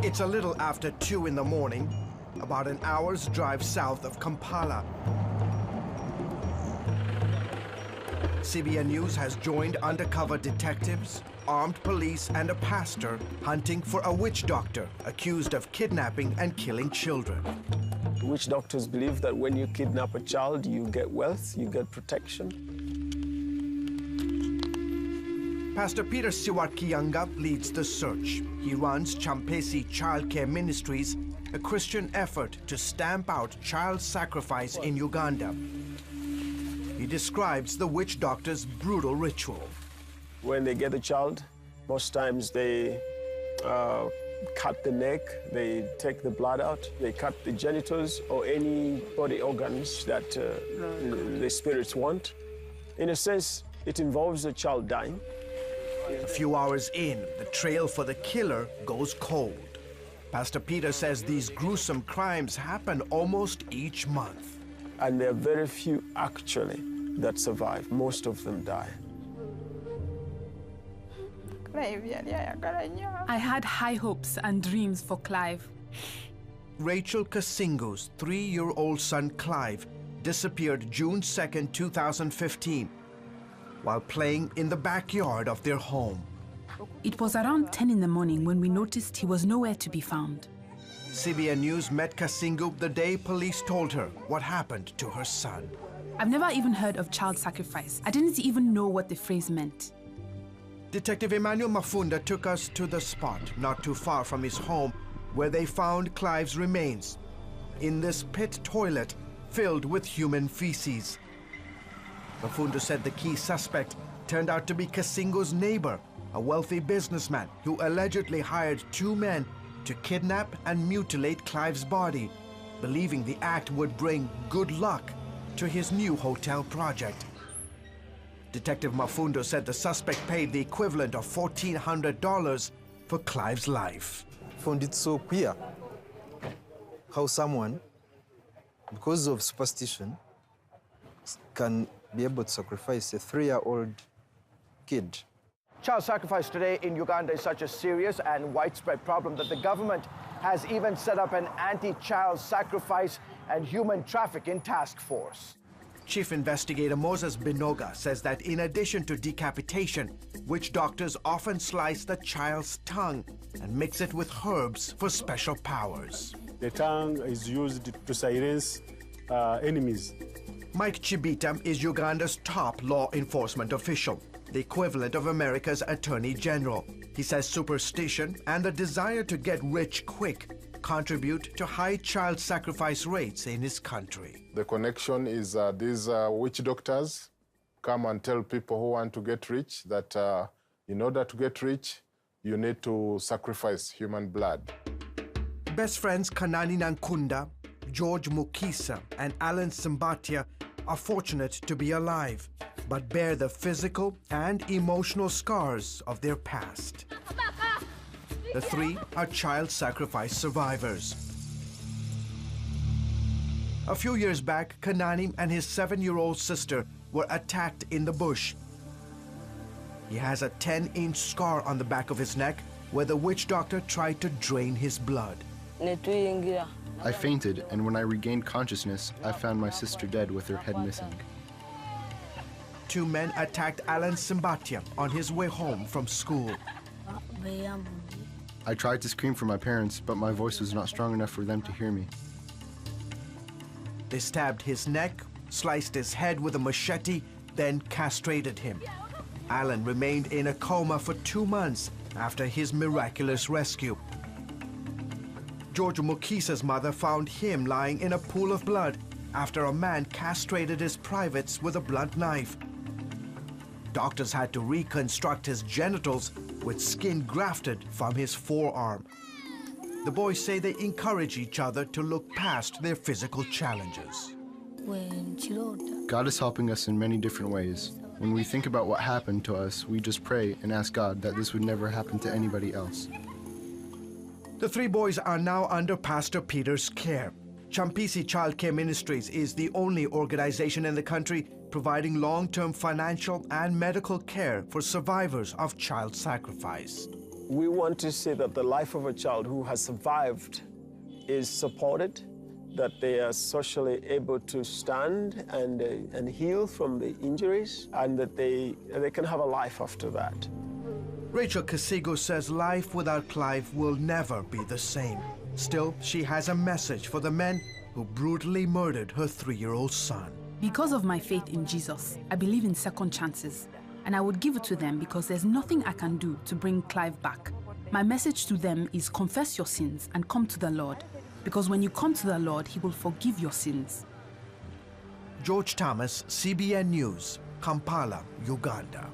It's a little after 2 in the morning, about an hour's drive south of Kampala. CBN News has joined undercover detectives, armed police, and a pastor hunting for a witch doctor accused of kidnapping and killing children. Witch doctors believe that when you kidnap a child, you get wealth, you get protection. Pastor Peter Siwakiyanga leads the search. He runs Champesi Child Care Ministries, a Christian effort to stamp out child sacrifice in Uganda. He describes the witch doctor's brutal ritual. When they get the child, most times they cut the neck, they take the blood out, they cut the genitals or any body organs that the spirits want. In a sense, it involves the child dying. A few hours in, the trail for the killer goes cold. Pastor Peter says these gruesome crimes happen almost each month. And there are very few, actually, that survive. Most of them die. I had high hopes and dreams for Clive. Rachel Kasingu's 3-year-old son Clive disappeared June 2nd, 2015, while playing in the backyard of their home. It was around 10 in the morning when we noticed he was nowhere to be found. CBN News met Kasingu the day police told her what happened to her son. I've never even heard of child sacrifice. I didn't even know what the phrase meant. Detective Emmanuel Mafunda took us to the spot, not too far from his home, where they found Clive's remains in this pit toilet filled with human feces. Mafunda said the key suspect turned out to be Kasingu's neighbor, a wealthy businessman who allegedly hired 2 men to kidnap and mutilate Clive's body, believing the act would bring good luck to his new hotel project. Detective Mafundo said the suspect paid the equivalent of $1,400 for Clive's life. I found it so queer how someone, because of superstition, can be able to sacrifice a 3-year-old kid. Child sacrifice today in Uganda is such a serious and widespread problem that the government has even set up an anti-child sacrifice and human trafficking task force. Chief Investigator Moses Binoga says that in addition to decapitation, witch doctors often slice the child's tongue and mix it with herbs for special powers. The tongue is used to silence enemies. Mike Chibita is Uganda's top law enforcement official, the equivalent of America's Attorney General. He says superstition and the desire to get rich quick contribute to high child sacrifice rates in his country. The connection is these witch doctors come and tell people who want to get rich that in order to get rich, you need to sacrifice human blood. Best friends Kanani Nankunda, George Mukisa, and Alan Simbatia are fortunate to be alive, but bear the physical and emotional scars of their past. The 3 are child sacrifice survivors. A few years back, Kanani and his 7-year-old sister were attacked in the bush. He has a 10-inch scar on the back of his neck where the witch doctor tried to drain his blood. I fainted, and when I regained consciousness, I found my sister dead with her head missing. 2 men attacked Alan Simbatia on his way home from school. I tried to scream for my parents, but my voice was not strong enough for them to hear me. They stabbed his neck, sliced his head with a machete, then castrated him. Alan remained in a coma for 2 months after his miraculous rescue. George Mukisa's mother found him lying in a pool of blood after a man castrated his privates with a blunt knife. Doctors had to reconstruct his genitals with skin grafted from his forearm. The boys say they encourage each other to look past their physical challenges. God is helping us in many different ways. When we think about what happened to us, we just pray and ask God that this would never happen to anybody else. The 3 boys are now under Pastor Peter's care. Champisi Child Care Ministries is the only organization in the country providing long-term financial and medical care for survivors of child sacrifice. We want to see that the life of a child who has survived is supported, that they are socially able to stand and heal from the injuries, and that they can have a life after that. Rachel Kasigo says life without Clive will never be the same. Still, she has a message for the men who brutally murdered her 3-year-old son. Because of my faith in Jesus, I believe in second chances, and I would give it to them because there's nothing I can do to bring Clive back. My message to them is confess your sins and come to the Lord, because when you come to the Lord, He will forgive your sins. George Thomas, CBN News, Kampala, Uganda.